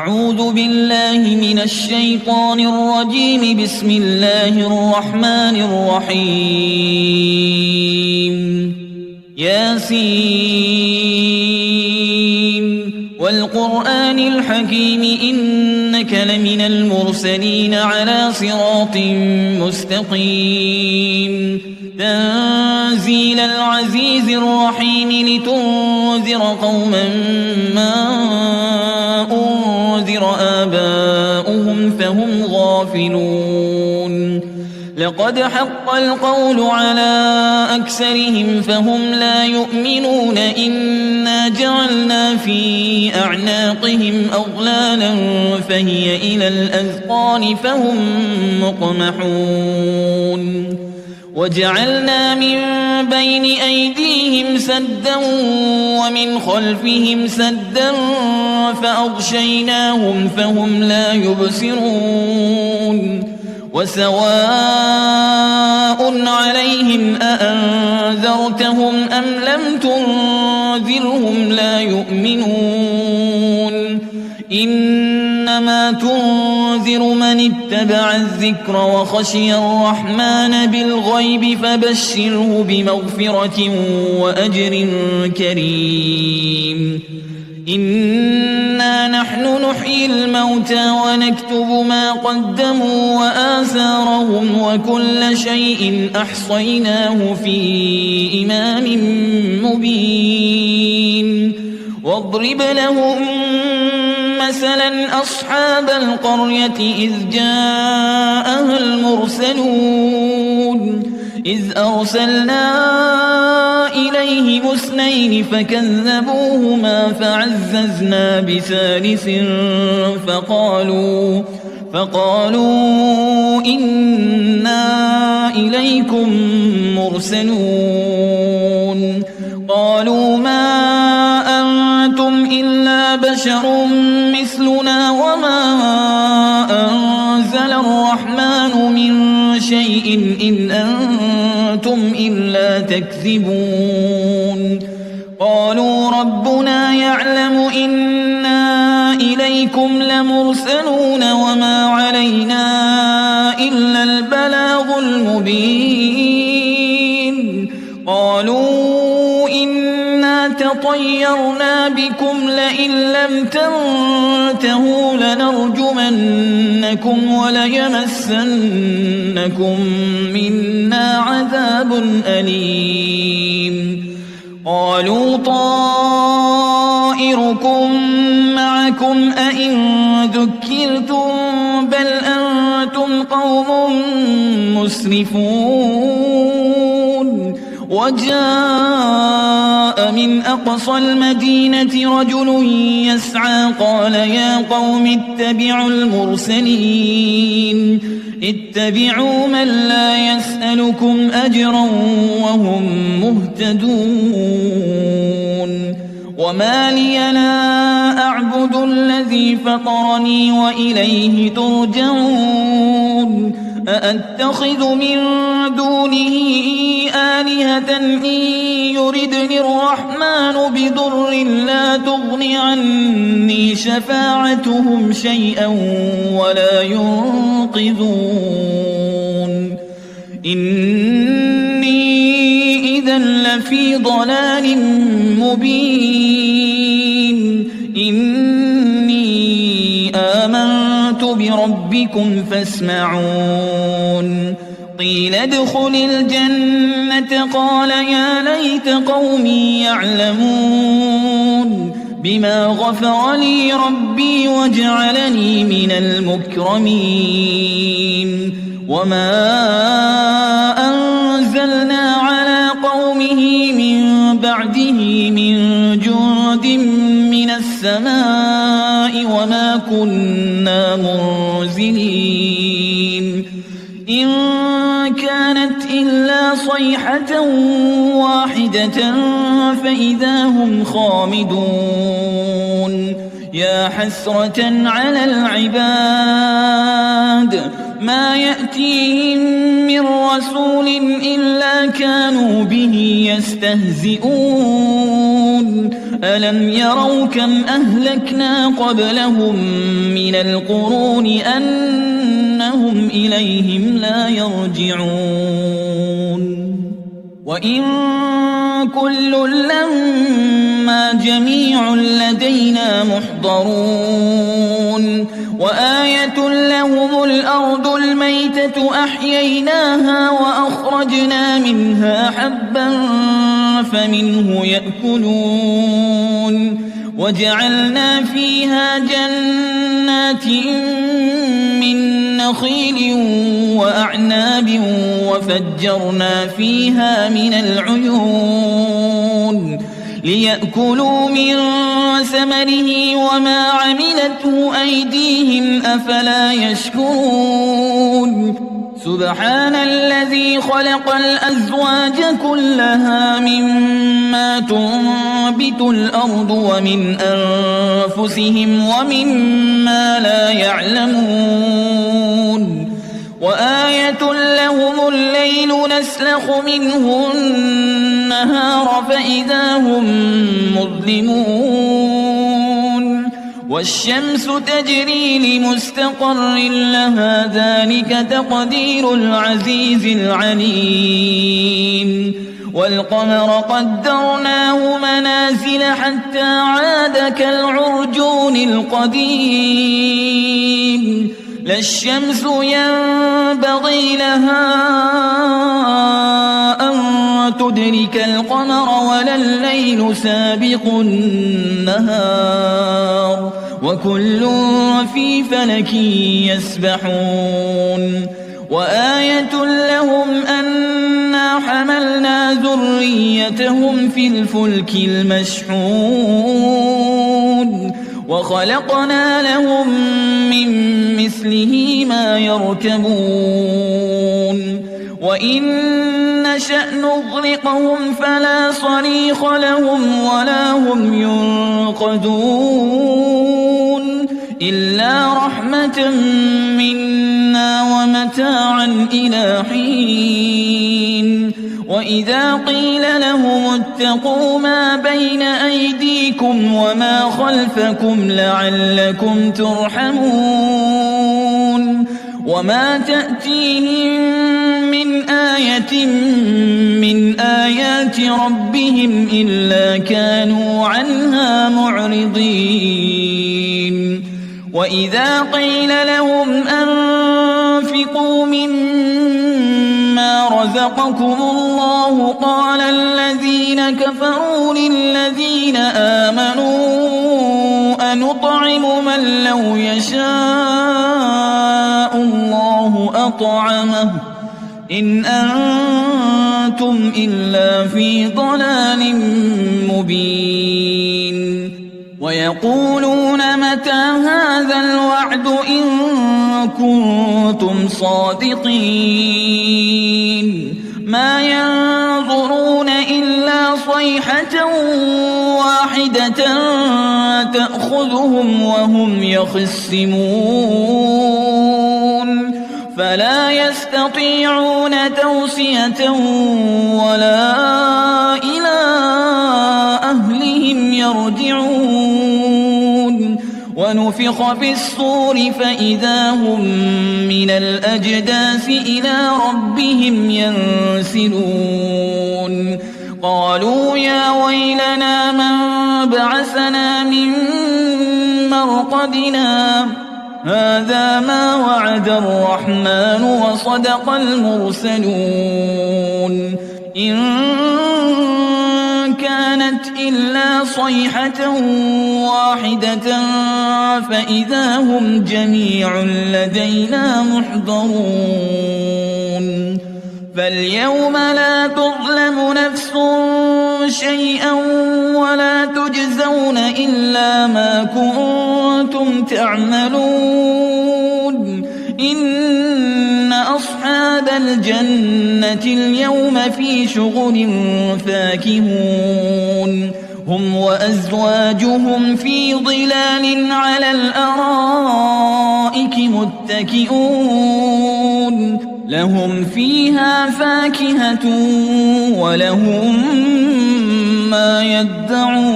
أعوذ بالله من الشيطان الرجيم. بسم الله الرحمن الرحيم. ياسين والقرآن الحكيم إنك لمن المرسلين على صراط مستقيم. تنزيل العزيز الرحيم لتنذر قوما ما أنذر آباؤهم فهم غافلون. لقد حق القول على أكثرهم فهم لا يؤمنون. إنا جعلنا في أعناقهم أغلالا فهي إلى الأذقان فهم مقمحون. وجعلنا من بين أيديهم سدا ومن خلفهم سدا فأغشيناهم فهم لا يبصرون. وسواء عليهم أأنذرتهم أم لم تنذرهم لا يؤمنون. إنما تنذر من اتبع الذكر وخشي الرحمن بالغيب فبشره بمغفرة وأجر كريم. إنا نحن نحيي الموتى ونكتب ما قدموا وآثارهم وكل شيء أحصيناه في إمام مبين. واضرب لهم مثلا أصحاب القرية إذ جاءها المرسلون. إذ أرسلنا إليهم اثنين فكذبوهما فعززنا بثالث فقالوا إنا إليكم مرسلون. قالوا ما أنتم إلا بشر مثلنا وما أنزل الرحمن من شيء إن أنتم إلا تكذبون. قالوا ربنا يعلم إنا إليكم لمرسلون وما علينا إلا البلاغ المبين. قالوا إنا تطيرنا بكم لئن لم تنتهوا لنرجمنكم وليمسنكم منا عذاب أليم. قالوا طائركم معكم أئن ذكرتم بل أنتم قوم مسرفون. وجاء من أقصى المدينة رجل يسعى قال يا قوم اتبعوا المرسلين. اتبعوا من لا يسألكم أجرا وهم مهتدون. وما لي لا أعبد الذي فطرني وإليه ترجعون. أأتخذ من دونه آلهة إن يردني الرحمن بضر لا تغن عني شفاعتهم شيئا ولا ينقذون. إني إذا لفي ضلال مبين. إني آمنت بربكم فاسمعون. قيل ادخل الجنة قال يا ليت قومي يعلمون بما غفر لي ربي وجعلني من المكرمين. وما أنزلنا على قومه من بعده من جند من السماء وما كنا منزلين. إن كانت إلا صيحة واحدة فإذا هم خامدون. يا حسرة على العباد ما يأتيهم من رسول إلا كانوا به يستهزئون. ألم يروا كم أهلكنا قبلهم من القرون أنهم إليهم لا يرجعون وإن كل لما جميع لدينا محضرون وآية لهم الأرض الميتة أحييناها وأخرجنا منها حبا فمنه يأكلون وجعلنا فيها جنات من نخيل وأعناب وفجرنا فيها من العيون ليأكلوا من ثمره وما عملته أيديهم أفلا يشكرون سبحان الذي خلق الأزواج كلها مما تنبت الأرض ومن أنفسهم ومما لا يعلمون وآية لهم الليل نسلخ منه النهار فإذا هم مظلمون والشمس تجري لمستقر لها ذلك تقدير العزيز العليم والقمر قدرناه منازل حتى عاد كالعرجون القديم لا الشمس ينبغي لها أن تدرك القمر ولا الليل سابق النهار وكل في فلك يسبحون وآية لهم أنا حملنا ذريتهم في الفلك المشحون وخلقنا لهم من مثله ما يركبون وإن نشأ نغرقهم فلا صريخ لهم ولا هم ينقذون إلا رحمة منا ومتاعا إلى حين وإذا قيل لهم اتقوا ما بين أيديكم وما خلفكم لعلكم ترحمون وما تأتيهم من آية من آيات ربهم إلا كانوا عنها معرضين وإذا قيل لهم أنفقوا مما رزقكم الله قال الذين كفروا للذين آمنوا أنطعم من لو يشاء الله أطعمه إن أنتم إلا في ضلال مبين ويقولون متى هذا الوعد إن كنتم صادقين ما ينظرون إلا صيحة واحدة تأخذهم وهم يخصمون فلا يستطيعون توصية ولا إلى أهلهم يرجعون ونفخ في الصور فإذا هم من الأجداث إلى ربهم ينسلون قالوا يا ويلنا من بعثنا من مرقدنا هذا ما وعد الرحمن وصدق المرسلون إن كانت إلا صيحة واحدة فإذا هم جميع لدينا محضرون فاليوم لا تظلم نفس شيئا ولا تجزون إلا ما كنتم تعملون إن أصحاب الجنة اليوم في شغل فاكهون هم وأزواجهم في ظلال على الأرائك متكئون لهم فيها فاكهة ولهم ما يدعون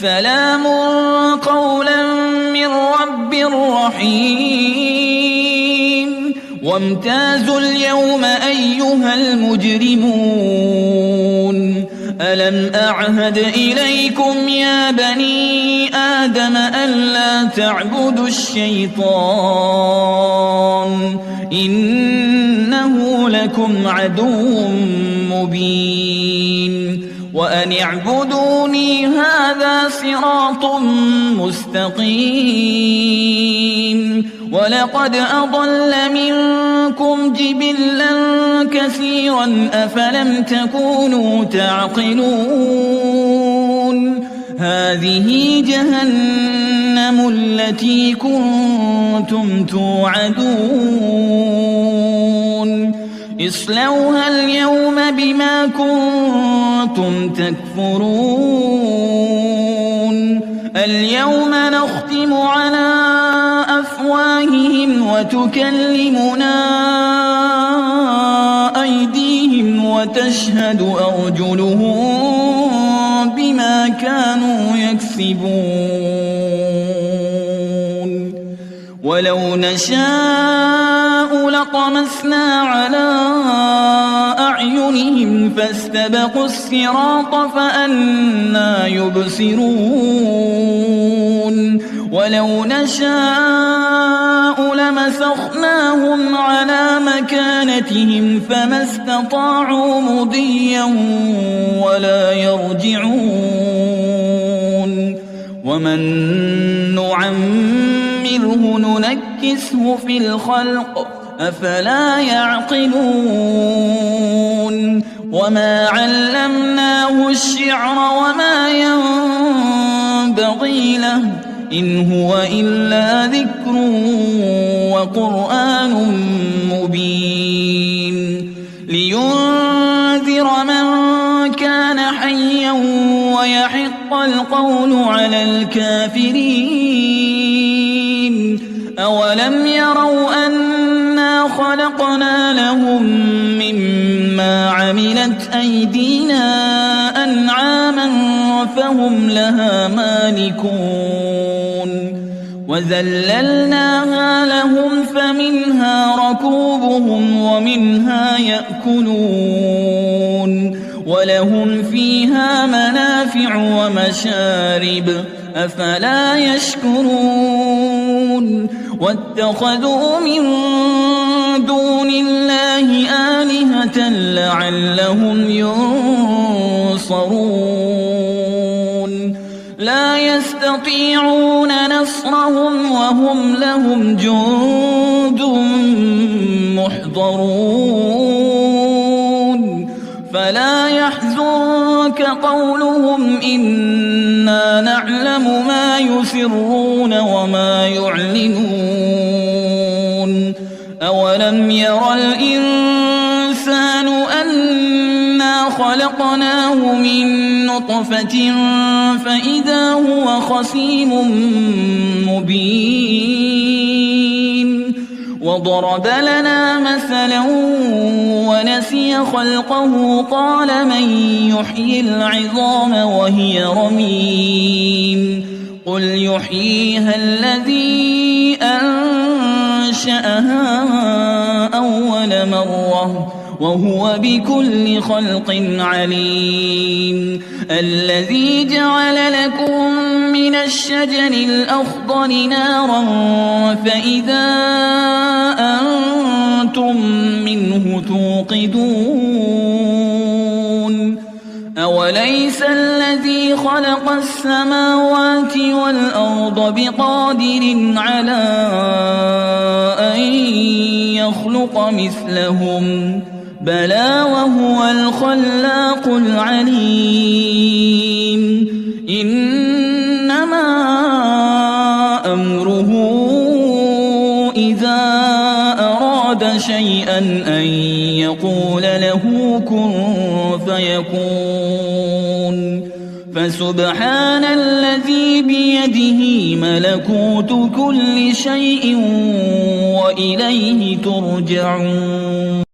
سلام قولا من رب رحيم وامتازوا اليوم أيها المجرمون ألم أعهد إليكم يا بني آدم ألا تعبدوا الشيطان إنه لكم عدو مبين وأن اعبدوني هذا صراط مستقيم ولقد أضل منكم جبلا كثيرا أفلم تكونوا تعقلون هذه جهنم التي كنتم توعدون اصلوها اليوم بما كنتم تكفرون اليوم نختم على أفواههم وتكلمنا أيديهم وتشهد أرجلهم بما كانوا يكسبون ولو نشاء لطمسنا على أعينهم فاستبقوا الصراط فأنى يبصرون ولو نشاء لمسخناهم على مكانتهم فما استطاعوا مضيا ولا يرجعون ومن نعمره ننكسه في الخلق أفلا يعقلون وما علمناه الشعر وما ينبغي له إن هو إلا ذكر وقرآن مبين لينذر من كان حيا ويحق القول على الكافرين أولم يروا أنا خلقنا لهم مما عملت أيدينا أنعاما فهم لها مالكون وذللناها لهم فمنها ركوبهم ومنها يأكلون ولهم فيها منافع ومشارب أفلا يشكرون واتخذوا من دون الله آلهة لعلهم ينصرون لا يستطيعون نصرهم وهم لهم جند محضرون فلا يحزنك قولهم إنا نعلم ما يسرون وما يعلنون أولم ير الإنسان أنا خلقناه من نطفة فإذا هو خصيم مبين وضرب لنا مثلا ونسي خلقه قال من يحيي العظام وهي رميم قل يحييها الذي أنشأها أول مرة وهو بكل خلق عليم الذي جعل لكم من الشجر الأخضر نارا فإذا أنتم منه توقدون أوليس الذي خلق السماوات والأرض بقادر على أن يخلق مثلهم بلى وهو الخلاق العليم إنما أمره إذا أراد شيئا أن يقول له كن فيكون فسبحان الذي بيده ملكوت كل شيء وإليه ترجعون.